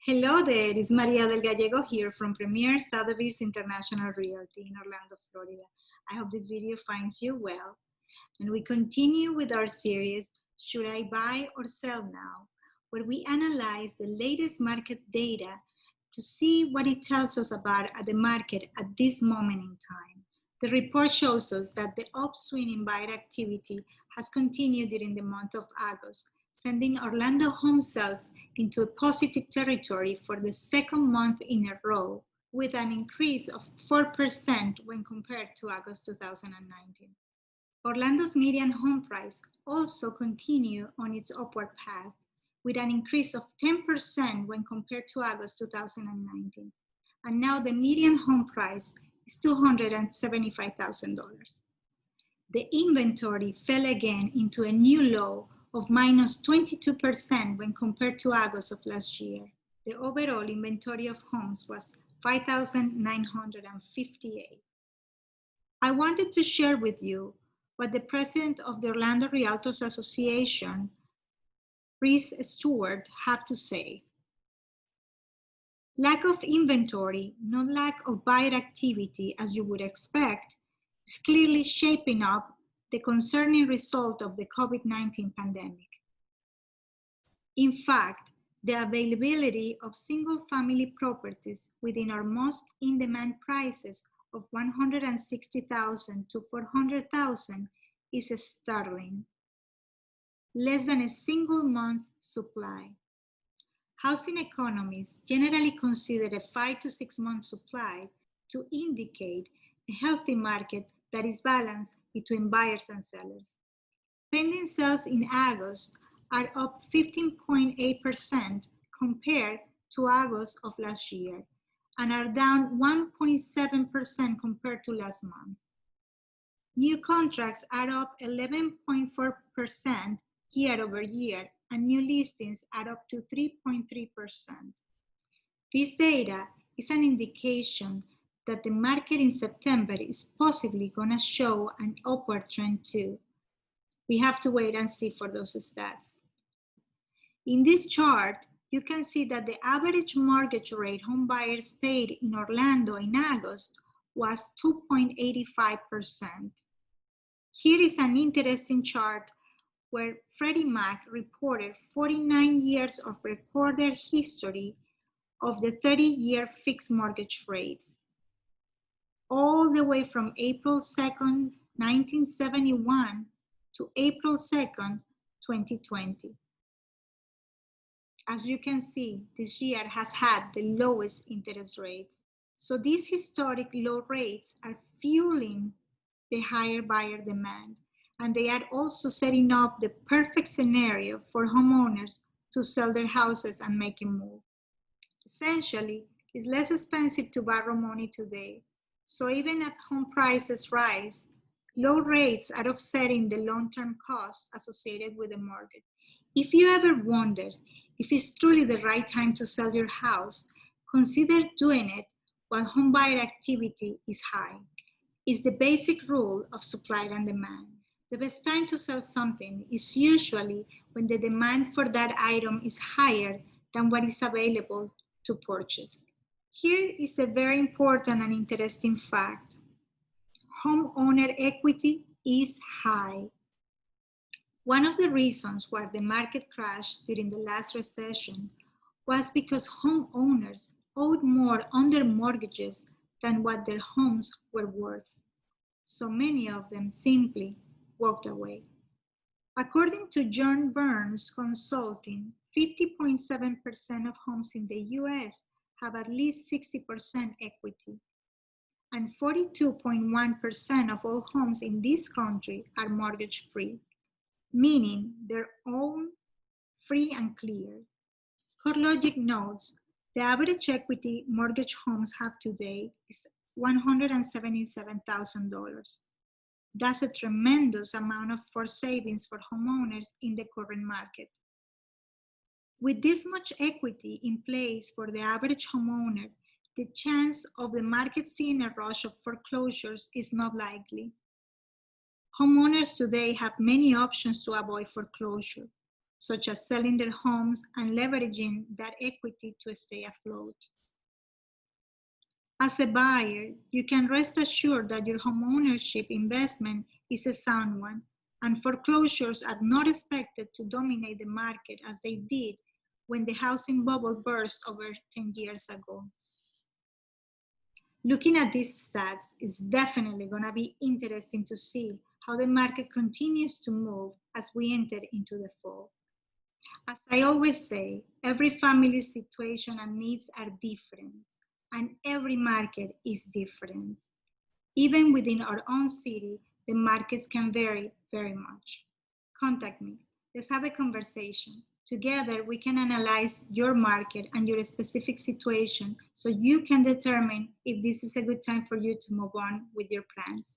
Hello there, it's Maria del Gallego here from Premier Sotheby's International Realty in Orlando, Florida. I hope this video finds you well. And we continue with our series, Should I Buy or Sell Now? Where we analyze the latest market data to see what it tells us about the market at this moment in time. The report shows us that the upswing in buyer activity has continued during the month of August, sending Orlando home sales into a positive territory for the second month in a row, with an increase of 4% when compared to August 2019. Orlando's median home price also continued on its upward path, with an increase of 10% when compared to August 2019. And now the median home price is $275,000. The inventory fell again into a new low of minus 22% when compared to August of last year. The overall inventory of homes was 5,958. I wanted to share with you what the president of the Orlando Realtors Association, Chris Stewart, have to say. Lack of inventory, not lack of buyer activity as you would expect, is clearly shaping up the concerning result of the COVID-19 pandemic. In fact, the availability of single-family properties within our most in-demand prices of $160,000 to $400,000 is startling. Less than a single month supply. Housing economists generally consider a 5 to 6 month supply to indicate a healthy market that is balanced between buyers and sellers. Pending sales in August are up 15.8% compared to August of last year and are down 1.7% compared to last month. New contracts are up 11.4% year over year, and new listings are up to 3.3%. This data is an indication that the market in September is possibly going to show an upward trend too. We have to wait and see for those stats. In this chart, you can see that the average mortgage rate home buyers paid in Orlando in August was 2.85%. Here is an interesting chart where Freddie Mac reported 49 years of recorded history of the 30-year fixed mortgage rates, all the way from April 2nd, 1971 to April 2nd, 2020. As you can see, this year has had the lowest interest rates. So these historic low rates are fueling the higher buyer demand, and they are also setting up the perfect scenario for homeowners to sell their houses and make a move. Essentially, it's less expensive to borrow money today. So even as home prices rise, low rates are offsetting the long-term costs associated with the mortgage. If you ever wondered if it's truly the right time to sell your house, consider doing it while home buyer activity is high. It's the basic rule of supply and demand. The best time to sell something is usually when the demand for that item is higher than what is available to purchase. Here is a very important and interesting fact. Homeowner equity is high. One of the reasons why the market crashed during the last recession was because homeowners owed more on their mortgages than what their homes were worth. So many of them simply walked away. According to John Burns Consulting, 50.7% of homes in the US have at least 60% equity, and 42.1% of all homes in this country are mortgage-free, meaning they're owned, free and clear. CoreLogic notes the average equity mortgage homes have today is $177,000. That's a tremendous amount for savings for homeowners in the current market. With this much equity in place for the average homeowner, the chance of the market seeing a rush of foreclosures is not likely. Homeowners today have many options to avoid foreclosure. such as selling their homes and leveraging that equity to stay afloat. As a buyer, you can rest assured that your homeownership investment is a sound one, and foreclosures are not expected to dominate the market as they did when the housing bubble burst over 10 years ago. Looking at these stats is definitely going to be interesting to see how the market continues to move as we enter into the fall. As I always say, every family's situation and needs are different, and every market is different. Even within our own city, the markets can vary very much. Contact me. Let's have a conversation. Together, we can analyze your market and your specific situation so you can determine if this is a good time for you to move on with your plans.